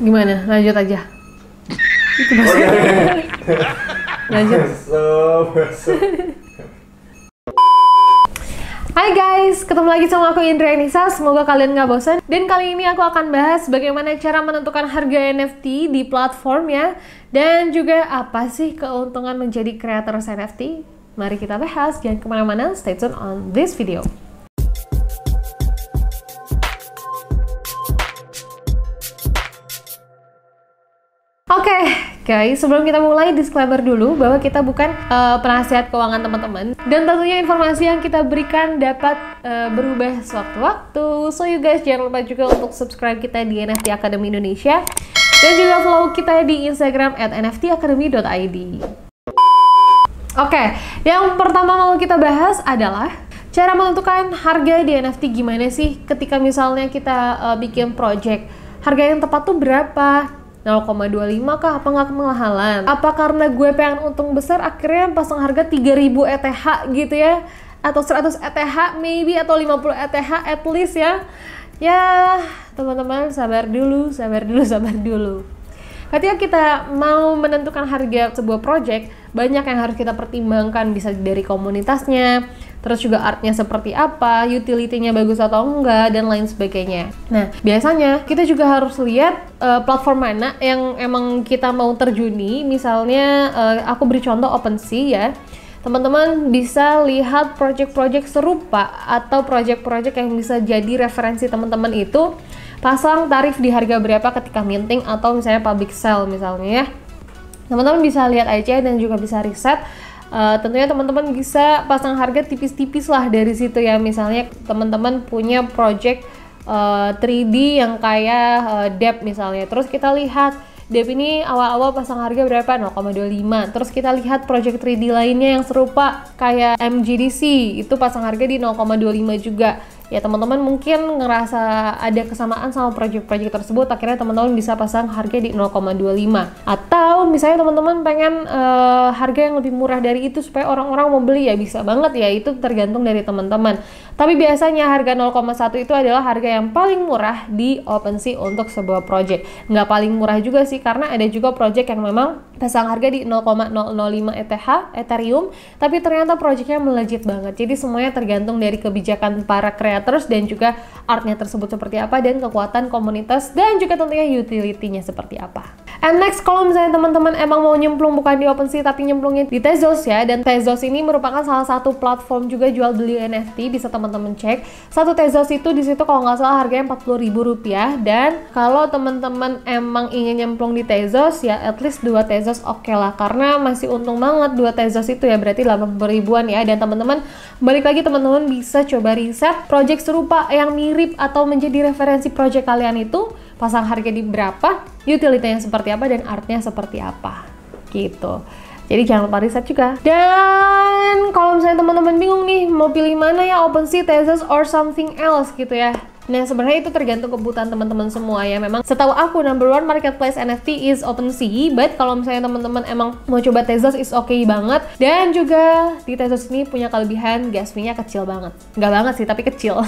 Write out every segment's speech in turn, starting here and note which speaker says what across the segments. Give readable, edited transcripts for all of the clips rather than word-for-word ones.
Speaker 1: Gimana? Lanjut aja. Itu maksudnya. Lanjut.
Speaker 2: Masuk.
Speaker 1: Hai guys, ketemu lagi sama aku Indra Enisa. Semoga kalian gak bosan. Dan kali ini aku akan bahas bagaimana cara menentukan harga NFT di platformnya. Dan juga apa sih keuntungan menjadi creator NFT. Mari kita bahas, jangan kemana-mana, stay tune on this video. Oke, guys, sebelum kita mulai, disclaimer dulu bahwa kita bukan penasihat keuangan teman-teman, dan tentunya informasi yang kita berikan dapat berubah sewaktu-waktu. So you guys jangan lupa juga untuk subscribe kita di NFT Academy Indonesia dan juga follow kita di Instagram @nftacademy.id. Oke, yang pertama mau kita bahas adalah cara menentukan harga di NFT. Gimana sih ketika misalnya kita bikin project, harga yang tepat tuh berapa? 0,25 kah? Apa nggak kemahalan? Apa karena gue pengen untung besar akhirnya pasang harga 3000 ETH gitu ya? Atau 100 ETH maybe, atau 50 ETH at least ya? Ya teman-teman, sabar dulu. Ketika kita mau menentukan harga sebuah project, banyak yang harus kita pertimbangkan, bisa dari komunitasnya, terus juga artnya seperti apa, utility-nya bagus atau enggak, dan lain sebagainya. Nah, biasanya kita juga harus lihat platform mana yang emang kita mau terjuni. Misalnya, aku beri contoh OpenSea ya. Teman-teman bisa lihat project-project serupa atau project-project yang bisa jadi referensi teman-teman itu, pasang tarif di harga berapa ketika minting atau misalnya public sale misalnya ya. Teman-teman bisa lihat aja dan juga bisa riset. Tentunya teman-teman bisa pasang harga tipis-tipis lah dari situ ya. Misalnya teman-teman punya project 3D yang kayak DEP misalnya. Terus kita lihat DEP ini awal-awal pasang harga berapa? 0,25. Terus kita lihat project 3D lainnya yang serupa kayak MGDC, itu pasang harga di 0,25 juga. Ya teman-teman mungkin ngerasa ada kesamaan sama project-project tersebut, akhirnya teman-teman bisa pasang harga di 0,25. Atau misalnya teman-teman pengen harga yang lebih murah dari itu supaya orang-orang mau beli, ya bisa banget ya, itu tergantung dari teman-teman. Tapi biasanya harga 0,1 itu adalah harga yang paling murah di OpenSea untuk sebuah project. Nggak paling murah juga sih, karena ada juga project yang memang pasang harga di 0,005 ETH, Ethereum, tapi ternyata projectnya melejit banget. Jadi semuanya tergantung dari kebijakan para creators dan juga artnya tersebut seperti apa, dan kekuatan komunitas, dan juga tentunya utility-nya seperti apa. And next, kalau misalnya teman-teman emang mau nyemplung bukan di OpenSea tapi nyemplungnya di Tezos ya, dan Tezos ini merupakan salah satu platform juga jual beli NFT, bisa teman-teman cek. Satu Tezos itu di situ kalau nggak salah harganya Rp40.000, dan kalau teman-teman emang ingin nyemplung di Tezos ya at least 2 Tezos oke lah, karena masih untung banget 2 Tezos itu ya, berarti 80 ribuan ya. Dan teman-teman balik lagi, teman-teman bisa coba riset project serupa yang mirip atau menjadi referensi project kalian itu, pasang harga di berapa, utility-nya seperti apa, dan artnya seperti apa gitu. Jadi jangan lupa riset juga. Dan kalau misalnya teman-teman bingung nih mau pilih mana ya, OpenSea, Tezos, or something else gitu ya. Nah sebenarnya itu tergantung kebutuhan teman-teman semua ya. Memang setahu aku number one marketplace NFT is OpenSea, but kalau misalnya teman-teman emang mau coba Tezos is okay banget. Dan juga di Tezos ini punya kelebihan gas fee-nya kecil banget. Nggak banget sih, tapi kecil.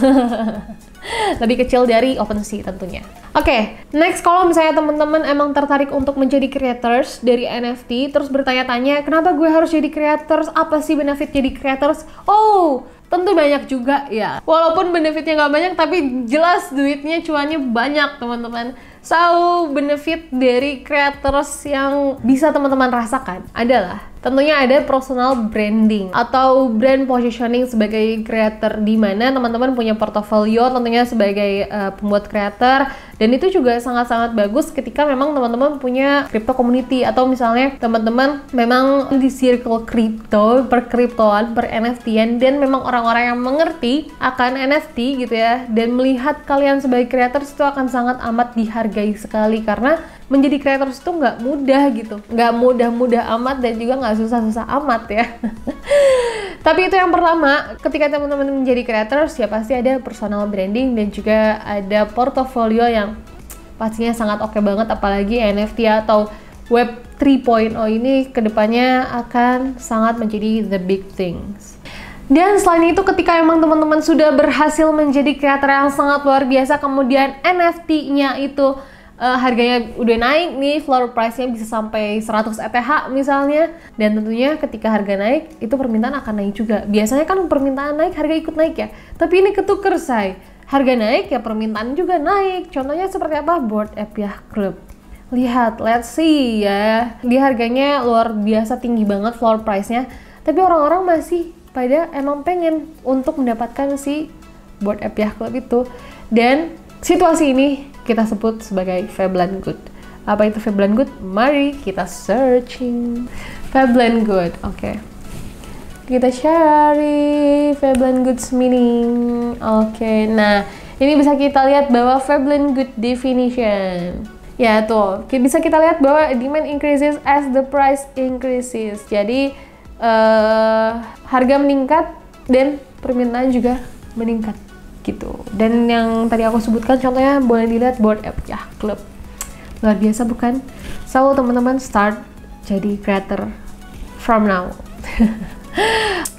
Speaker 1: Lebih kecil dari OpenSea tentunya. Oke, next, kalau misalnya teman-teman emang tertarik untuk menjadi creators dari NFT, terus bertanya-tanya kenapa gue harus jadi creators, apa sih benefit jadi creators? Oh, tentu banyak juga ya. Walaupun benefitnya nggak banyak, tapi jelas duitnya, cuannya banyak teman-teman. So, benefit dari creators yang bisa teman-teman rasakan adalah tentunya ada personal branding atau brand positioning sebagai creator, di mana teman-teman punya portofolio tentunya sebagai pembuat creator, dan itu juga sangat-sangat bagus ketika memang teman-teman punya crypto community, atau misalnya teman-teman memang di circle crypto, per kriptoan, per NFT-an, dan memang orang-orang yang mengerti akan NFT gitu ya, dan melihat kalian sebagai creators itu akan sangat amat dihargai sekali, karena menjadi creators itu nggak mudah gitu, nggak mudah-mudah amat, dan juga nggak susah-susah amat ya. Tapi itu yang pertama, ketika teman-teman menjadi creators ya pasti ada personal branding dan juga ada portofolio yang pastinya sangat oke banget, apalagi NFT atau Web 3.0 ini kedepannya akan sangat menjadi the big things. Dan selain itu, ketika emang teman-teman sudah berhasil menjadi kreator yang sangat luar biasa, kemudian NFT-nya itu harganya udah naik nih, floor price-nya bisa sampai 100 ETH misalnya, dan tentunya ketika harga naik itu permintaan akan naik juga. Biasanya kan permintaan naik, harga ikut naik ya, tapi ini ketuker say, harga naik ya permintaan juga naik. Contohnya seperti apa? Bored Ape Yacht Club. Lihat, let's see ya, dia harganya luar biasa tinggi banget floor price-nya, tapi orang-orang masih pada emang pengen untuk mendapatkan si Bored Ape Yacht Club itu. Dan situasi ini kita sebut sebagai Veblen Good. Apa itu Veblen Good? Mari kita searching Veblen Good. Oke. Kita cari Veblen Good's meaning. Oke. Nah, ini bisa kita lihat bahwa Veblen Good definition. Ya tuh, bisa kita lihat bahwa demand increases as the price increases. Jadi harga meningkat dan permintaan juga meningkat gitu. Dan yang tadi aku sebutkan contohnya boleh dilihat Bored Ape Yacht Club. Luar biasa bukan? So teman-teman, start jadi creator from now.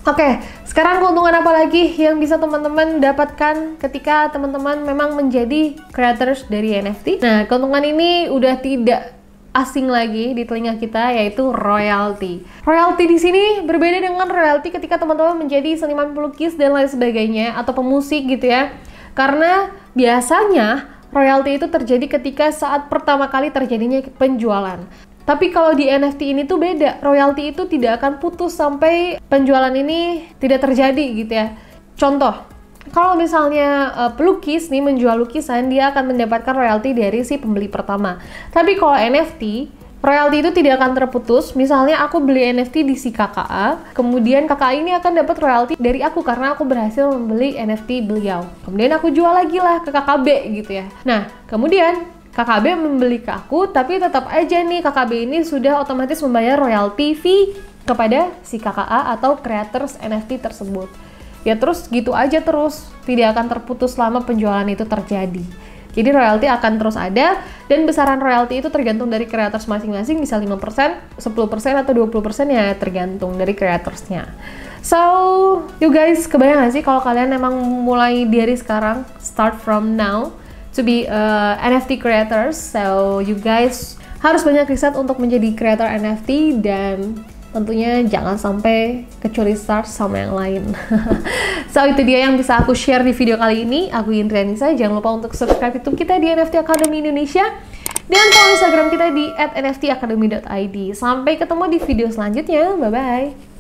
Speaker 1: Oke, sekarang keuntungan apa lagi yang bisa teman-teman dapatkan ketika teman-teman memang menjadi creators dari NFT? Nah, keuntungan ini udah tidak asing lagi di telinga kita, yaitu royalty. Royalty di sini berbeda dengan royalty ketika teman-teman menjadi seniman pelukis dan lain sebagainya, atau pemusik gitu ya. Karena biasanya royalty itu terjadi ketika saat pertama kali terjadinya penjualan. Tapi kalau di NFT ini tuh beda, royalty itu tidak akan putus sampai penjualan ini tidak terjadi gitu ya. Contoh, kalau misalnya pelukis nih menjual lukisan, dia akan mendapatkan royalty dari si pembeli pertama. Tapi kalau NFT, royalty itu tidak akan terputus. Misalnya aku beli NFT di si KKA, kemudian KKA ini akan dapat royalty dari aku karena aku berhasil membeli NFT beliau. Kemudian aku jual lagi lah ke KKB gitu ya. Nah, kemudian KKB membeli ke aku, tapi tetap aja nih KKB ini sudah otomatis membayar royalty fee kepada si KKA atau creators NFT tersebut. Ya terus gitu aja terus, tidak akan terputus selama penjualan itu terjadi. Jadi royalty akan terus ada, dan besaran royalty itu tergantung dari creators masing-masing, bisa 5%, 10%, atau 20% ya tergantung dari creatorsnya. So, you guys, kebayang gak sih kalau kalian emang mulai dari sekarang, start from now, to be NFT creators. So you guys harus banyak riset untuk menjadi creator NFT, dan tentunya jangan sampai kecuri start sama yang lain. So itu dia yang bisa aku share di video kali ini. Aku Indrianisa, jangan lupa untuk subscribe YouTube kita di NFT Academy Indonesia, dan follow Instagram kita di @nftacademy.id. Sampai ketemu di video selanjutnya, bye bye.